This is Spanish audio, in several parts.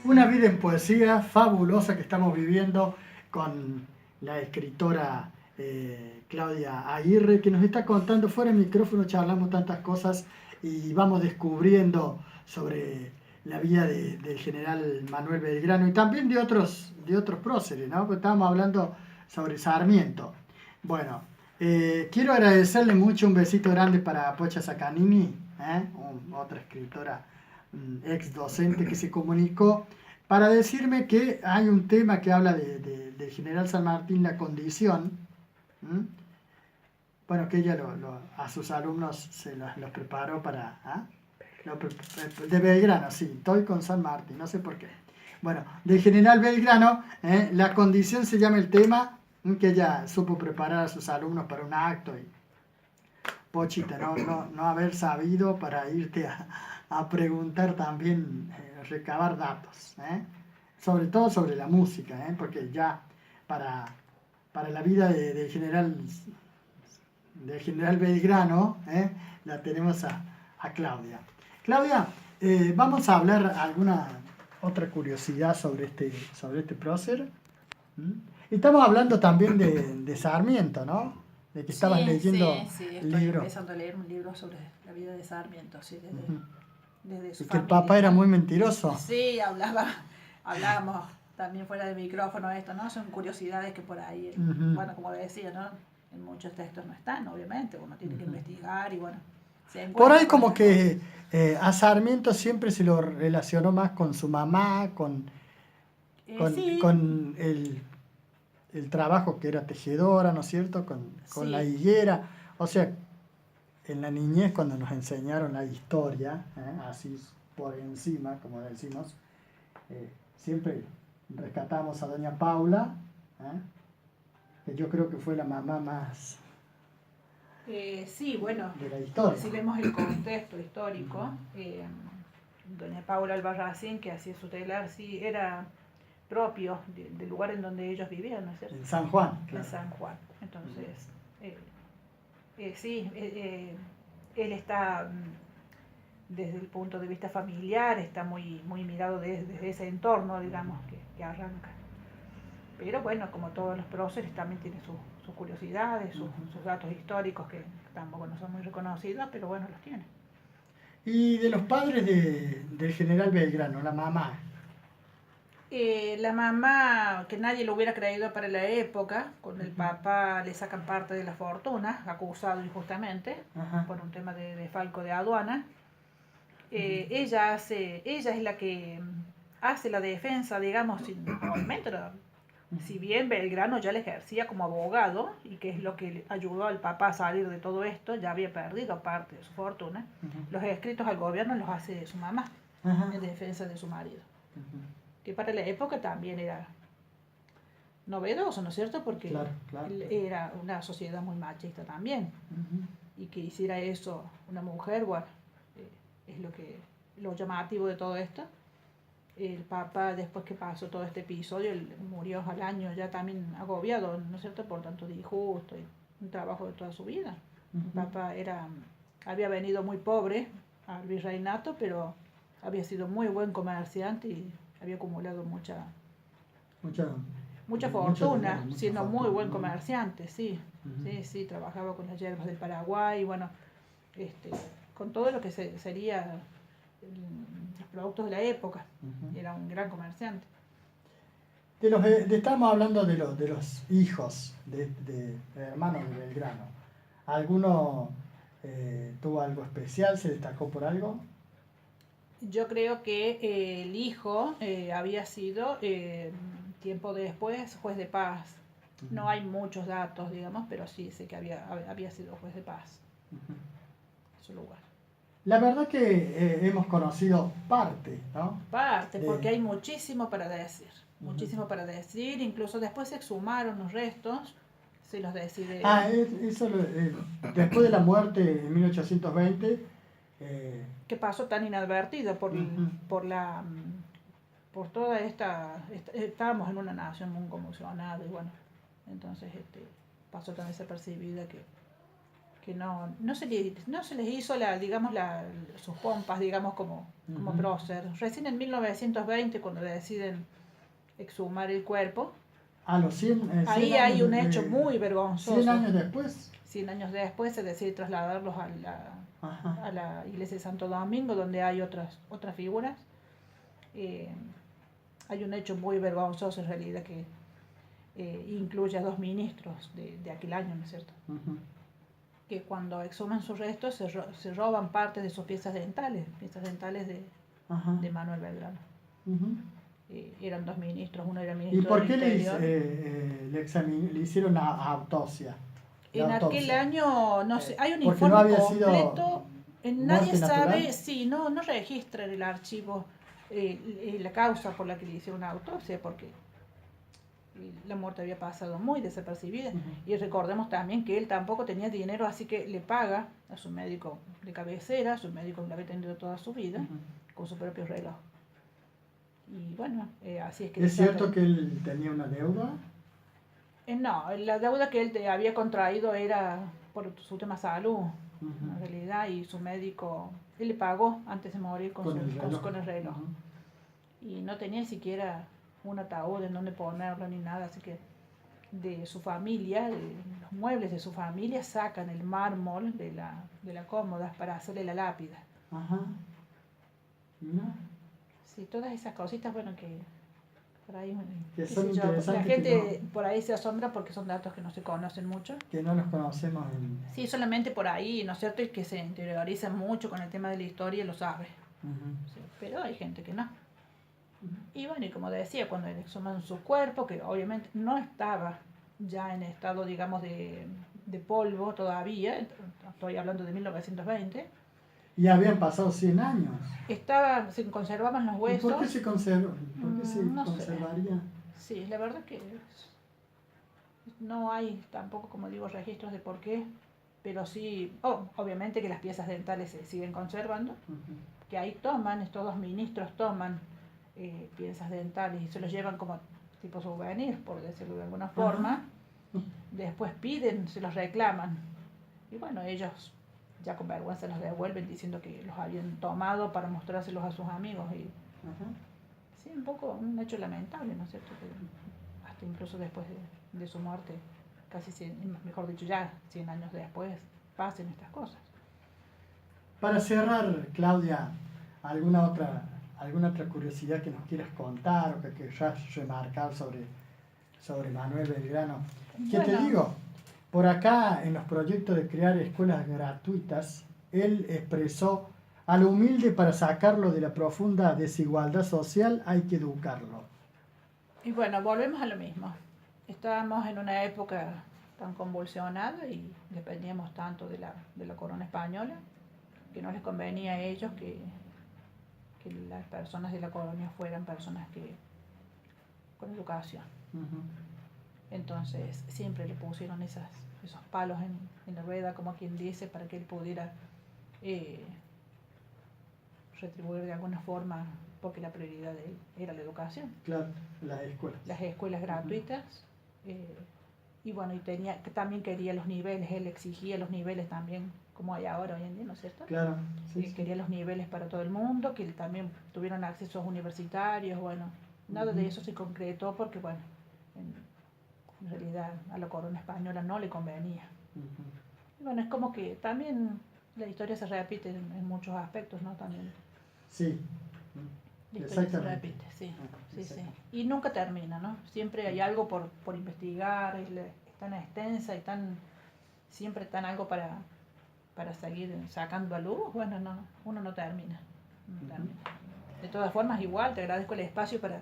Una vida en poesía fabulosa que estamos viviendo con la escritora Claudia Aguirre, que nos está contando fuera de micrófono, charlamos tantas cosas y vamos descubriendo sobre la vida del general Manuel Belgrano y también de otros próceres, ¿no? Porque estábamos hablando sobre Sarmiento. Bueno, quiero agradecerle mucho, un besito grande para Pocha Sacanini, otra escritora ex docente que se comunicó para decirme que hay un tema que habla del general San Martín, la condición. ¿M? Bueno, que ella a sus alumnos se los preparó para... ¿ah? De Belgrano, sí, estoy con San Martín, no sé por qué. Bueno, del general Belgrano, la condición se llama el tema, que ella supo preparar a sus alumnos para un acto y Pochita, no haber sabido para irte a preguntar también, recabar datos, sobre todo sobre la música, porque ya para, para la vida del general Belgrano, la tenemos a Claudia. Claudia, vamos a hablar alguna otra curiosidad sobre este prócer. ¿Mm? Y estamos hablando también de Sarmiento, ¿no? De que estabas Sí, leyendo sí, sí, el estoy libro. empezando a leer un libro sobre la vida de Sarmiento, sí, Ujú. desde su Y que el papá familia, era ¿no? muy mentiroso. Sí, hablábamos también fuera de micrófono esto, ¿no? Son curiosidades que por ahí, Ujú, bueno, como decía, ¿no? En muchos textos no están, obviamente, uno tiene que ujú. investigar y bueno, se Por encuentra ahí con como estas cosas. que a Sarmiento siempre se lo relacionó más con su mamá, Sí, con el trabajo que era tejedora, ¿no es cierto? Con la sí, higuera. O sea, en la niñez cuando nos enseñaron la historia, así por encima, como decimos, siempre rescatamos a doña Paula, ¿eh? Que yo creo que fue la mamá más sí, bueno, de la historia. si vemos el contexto histórico, Ujú. doña Paula Albarracín, que hacía su telar, sí, era propio del lugar en donde ellos vivían, ¿no es cierto? En San Juan, En claro. San Juan. Entonces, eh, sí, él está, desde el punto de vista familiar, está muy mirado desde ese entorno, digamos, que arranca. Pero bueno, como todos los próceres, también tiene sus curiosidades, Ujú. sus datos históricos que tampoco no son muy reconocidos, pero bueno, los tiene. Y de los padres del general Belgrano, la mamá. La mamá, que nadie lo hubiera creído para la época, con el Ujú. papá le sacan parte de la fortuna, acusado injustamente Ajá. por un tema de falco de aduana. Ujú. Ella es la que hace la defensa, digamos, obviamente, si bien Belgrano ya le ejercía como abogado, y que es lo que le ayudó al papá a salir de todo esto, ya había perdido parte de su fortuna, Ujú. los escritos al gobierno los hace su mamá, Ajá. en defensa de su marido, Ujú. que para la época también era novedoso, ¿no es cierto? Porque Claro, claro. era una sociedad muy machista también, Ujú. y que hiciera eso una mujer, bueno, es lo llamativo de todo esto. El Papa, después que pasó todo este episodio, él murió al año ya también agobiado, ¿no es cierto?, por tanto disgusto y un trabajo de toda su vida. El Ujú. Papa había venido muy pobre al virreinato, pero había sido muy buen comerciante y había acumulado Mucha, mucha mucho dinero, fortuna, mucha siendo muy fortuna. buen comerciante, sí. Ujú. Sí, sí, trabajaba con las hierbas del Paraguay, bueno, este, con todo lo que sería los productos de la época. Ujú. Era un gran comerciante. Estamos hablando de los hijos de hermanos de Belgrano. ¿Alguno tuvo algo especial? ¿Se destacó por algo? Yo creo que el hijo había sido, tiempo después, juez de paz. Ujú. No hay muchos datos, digamos, pero sí sé que había sido juez de paz Ujú. en su lugar. La verdad que hemos conocido parte, ¿no? Parte, De, porque hay Ujú. muchísimo para decir, incluso después se exhumaron los restos, se los decide, Eso después de la muerte en 1820. eh, que pasó tan inadvertido Ujú. por por toda estábamos en una nación muy convulsionada y bueno, entonces pasó tan desapercibida que que no se les hizo sus pompas, digamos, como prócer. Recién en 1920, cuando deciden exhumar el cuerpo, A los 100, ahí 100 hay años un hecho muy vergonzoso. 100 años después. 100 años después se decide trasladarlos a la iglesia de Santo Domingo, donde hay otras figuras. Hay un hecho muy vergonzoso en realidad que incluye a 2 ministros de aquel año, ¿no es cierto? Que cuando exhuman sus restos se roban parte de sus piezas dentales de Manuel Belgrano. Eran 2 ministros, uno era ministro ¿Y por del qué Interior. le hicieron autopsia? En aquel año, no sé, hay un porque informe no había completo, nadie sabe, natural. sí, no registra en el archivo la causa por la que le hicieron una autopsia, porque la muerte había pasado muy desapercibida. Y recordemos también que él tampoco tenía dinero, así que le paga a su médico de cabecera, su médico que lo había tenido toda su vida, con su propio reloj. Y bueno, así es que... ¿Es cierto que él tenía una deuda? No, la deuda que él había contraído era por su tema salud, en realidad, y su médico, él le pagó antes de morir con el reloj. Y no tenía siquiera un ataúd en donde ponerlo ni nada, así que de su familia, de los muebles de su familia, sacan el mármol de la cómoda para hacerle la lápida. Sí, todas esas cositas, bueno, que por ahí, que son la gente por ahí se asombra porque son datos que no se conocen mucho. Que no los conocemos. Sí, solamente por ahí, ¿no es cierto? Y que se interioriza mucho con el tema de la historia lo sabe. Sí, pero hay gente que no. Y bueno, y como decía, cuando exhuman su cuerpo, que obviamente no estaba ya en estado, digamos, de polvo todavía, estoy hablando de 1920. Y habían pasado 100 años. Se conservaban los huesos. ¿Y por qué se conservaría? Sí, la verdad que no hay tampoco, como digo, registros de por qué, pero sí, obviamente que las piezas dentales se siguen conservando, que ahí estos 2 ministros toman piezas dentales y se los llevan como tipo souvenir, por decirlo de alguna forma. Después piden, se los reclaman, y bueno, ellos ya con vergüenza los devuelven diciendo que los habían tomado para mostrárselos a sus amigos. Y sí, un poco un hecho lamentable, ¿no es cierto? Que hasta incluso después de su muerte, casi 100, mejor dicho, ya 100 años después, pasen estas cosas. Para cerrar, Claudia, ¿alguna otra curiosidad que nos quieras contar o que quieras remarcar sobre Manuel Belgrano? ¿Qué te digo? Por acá, en los proyectos de crear escuelas gratuitas, él expresó: a lo humilde, para sacarlo de la profunda desigualdad social, hay que educarlo. Y bueno, volvemos a lo mismo. Estábamos en una época tan convulsionada y dependíamos tanto de la corona española, que no les convenía a ellos que las personas de la colonia fueran personas con educación. Entonces siempre le pusieron esos palos en la rueda, como quien dice, para que él pudiera retribuir de alguna forma, porque la prioridad de él era la educación. Claro, las escuelas. Las escuelas gratuitas. Y bueno, también quería los niveles, él exigía los niveles también, como hay ahora hoy en día, ¿no es cierto? Claro. Sí. Quería los niveles para todo el mundo, que también tuvieran accesos universitarios, bueno, nada de eso se concretó porque, bueno, en realidad a la corona española no le convenía. Y bueno, es como que también la historia se repite en muchos aspectos, ¿no? También. Sí. La historia se repite, sí. Y nunca termina, ¿no? Siempre hay algo por investigar, es tan extensa y siempre tan algo para seguir sacando a luz. Bueno, no, uno no termina. De todas formas, igual te agradezco el espacio para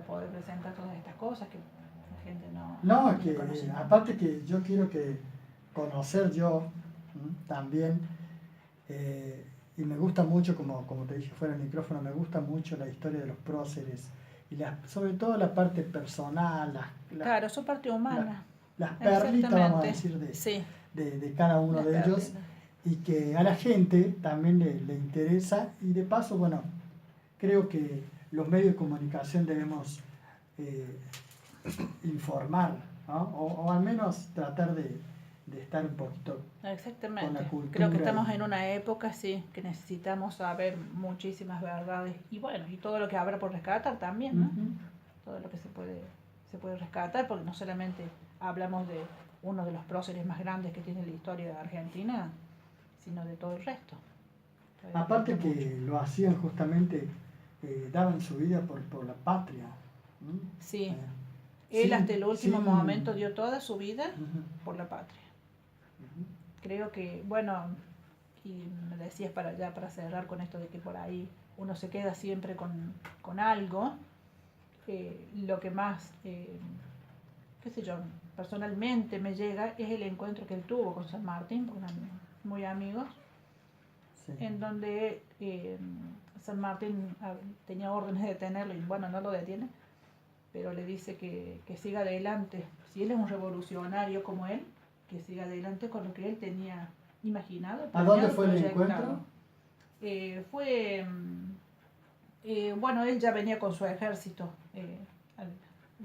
poder presentar todas estas cosas que la gente no que conoce. Aparte que yo quiero conocer yo también, y me gusta mucho, como te dije fuera del micrófono, me gusta mucho la historia de los próceres y sobre todo la parte personal, claro, su parte humana. Las perlitas, vamos a decir, de cada uno de ellos, y que a la gente también le interesa. Y de paso, bueno, creo que los medios de comunicación debemos informar, ¿no? O al menos tratar de de estar un poquito Exactamente. con la cultura. Creo que estamos en una época, sí, que necesitamos saber muchísimas verdades y bueno, y todo lo que habrá por rescatar también, ¿no? Ujú. Todo lo que se puede rescatar, porque no solamente hablamos de uno de los próceres más grandes que tiene la historia de Argentina, sino de todo el resto. Aparte que lo hacían justamente, daban su vida por la patria. Sí, Eh, él sin- hasta el último sin- momento dio toda su vida Ujú, por la patria. ujú. Creo que, bueno, y me decías para cerrar con esto de que por ahí uno se queda siempre con algo, lo que más, qué sé yo, personalmente me llega es el encuentro que él tuvo con San Martín, porque eran muy amigos, Sí. en donde San Martín tenía órdenes de detenerlo y bueno, no lo detiene, pero le dice que siga adelante. Si él es un revolucionario como él, que siga adelante con lo que él tenía imaginado. ¿A dónde planeado, fue el proyectado. encuentro? Bueno, él ya venía con su ejército.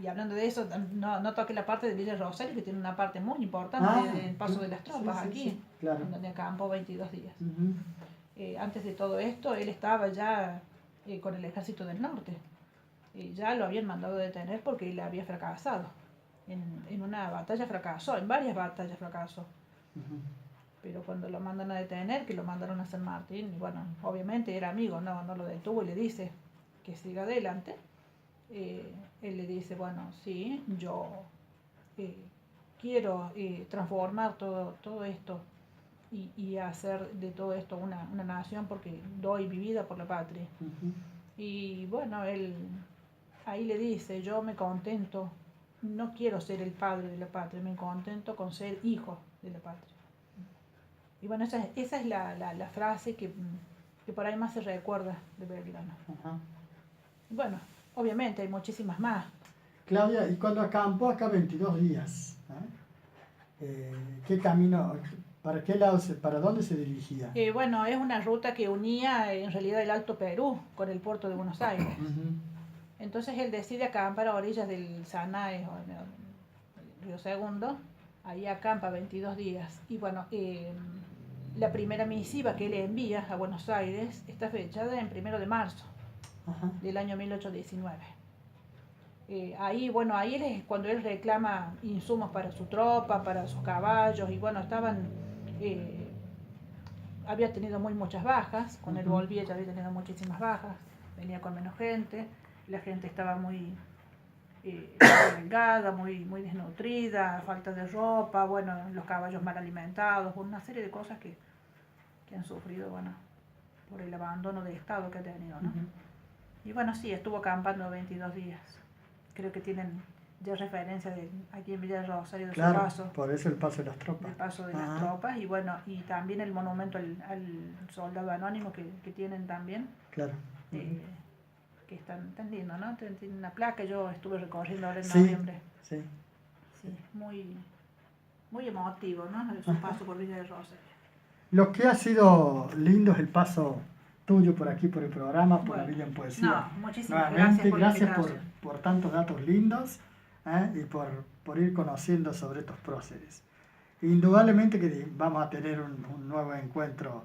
Y hablando de eso, no toqué la parte de Villa Rosario, que tiene una parte muy importante del paso de las tropas sí, aquí, sí, claro. en donde acampó 22 días. Ujú. Antes de todo esto, él estaba ya con el ejército del norte. Ya lo habían mandado a detener porque él había fracasado. En una batalla fracasó, en varias batallas fracasó. Ujú. Pero cuando lo mandan a detener, que lo mandaron a San Martín, y bueno, obviamente era amigo, no lo detuvo y le dice que siga adelante. Él le dice, bueno, sí, yo quiero transformar todo esto y hacer de todo esto una nación porque doy mi vida por la patria. Ujú. Y bueno, él ahí le dice, yo me contento, no quiero ser el padre de la patria, me contento con ser hijo de la patria. Y bueno, esa es la frase que por ahí más se recuerda de Belgrano. Ajá. Y bueno, obviamente hay muchísimas más. Claudia, y cuando acampó acá 22 días, ¿qué camino, para qué lado, para dónde se dirigía? Bueno, es una ruta que unía en realidad el Alto Perú con el puerto de Buenos Aires. Ujú. Entonces él decide acampar a orillas del Sanae, o el Río Segundo, ahí acampa 22 días. Y bueno, la primera misiva que él envía a Buenos Aires está fechada en 1 de marzo Ajá. del año 1819. Ahí él es cuando él reclama insumos para su tropa, para sus caballos, y bueno, había tenido muchas bajas, cuando él volvía ya había tenido muchísimas bajas, venía con menos gente, la gente estaba muy delgada, muy desnutrida, falta de ropa, bueno, los caballos mal alimentados, una serie de cosas que han sufrido, bueno, por el abandono de estado que ha tenido, ¿no? Ujú. Y bueno, sí, estuvo acampando 22 días. Creo que tienen ya referencia de aquí en Villa de Rosario de Claro, su paso. por eso el paso de las tropas. El paso de Ajá. las tropas y bueno, y también el monumento al soldado anónimo que tienen también. Claro. Que están lindo, ¿no? Tienen una placa, yo estuve recorriendo ahora en Sí, noviembre. sí. Sí, muy emotivo, ¿no? Su paso por Villa de Rosario. Lo que ha sido lindo es el paso tuyo por aquí, por el programa, por la Bueno, vida en poesía. no, muchísimas Nuevamente, gracias gracias por tantos datos lindos y por ir conociendo sobre estos próceres. Indudablemente que vamos a tener un nuevo encuentro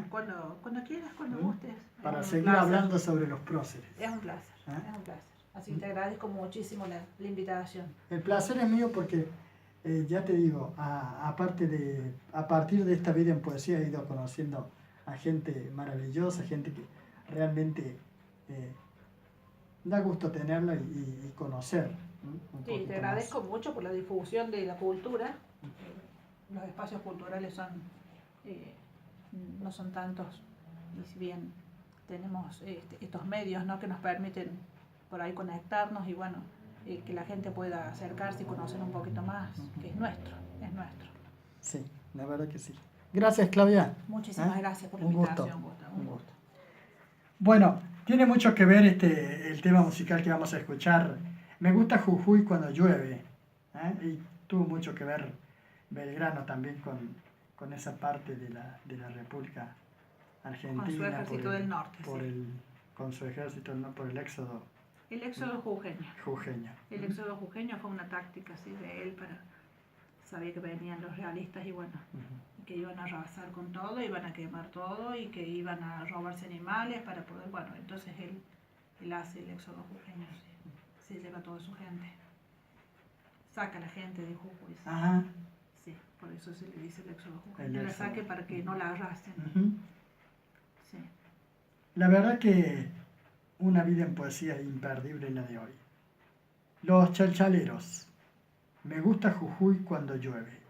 Cuando quieras, cuando gustes. para Es un seguir placer. hablando sobre los próceres. Es un placer, es un placer. Así que te agradezco muchísimo la invitación. El placer es mío porque, ya te digo, a partir de esta vida en poesía he ido conociendo a gente maravillosa, gente que realmente da gusto tenerla y conocer. Sí, te agradezco mucho por la difusión de la cultura. Los espacios culturales no son tantos, y si bien tenemos estos medios, ¿no?, que nos permiten por ahí conectarnos y bueno, que la gente pueda acercarse y conocer un poquito más, que es nuestro. Sí, la verdad que sí. Gracias, Claudia. Muchísimas gracias por la Un invitación, gusto. Gustavo. Un gusto. Bueno, tiene mucho que ver el tema musical que vamos a escuchar. Me gusta Jujuy cuando llueve, y tuvo mucho que ver Belgrano también con esa parte de la República Argentina. Con su ejército del norte, con su ejército, no, por el éxodo. El éxodo jujeño. Jujeño. El éxodo jujeño fue una táctica, sí, de él para sabía que venían los realistas y bueno, que iban a arrasar con todo, iban a quemar todo y que iban a robarse animales para poder, bueno, entonces él hace el éxodo jujeño, se lleva a toda su gente, saca a la gente de Jujuy. Ajá. Sí, por eso se le dice el éxodo El jujeño, la éxodo. saque para que no la arrasen. Sí. La verdad que una vida en poesía es imperdible la de hoy. Los chalchaleros. Me gusta Jujuy cuando llueve.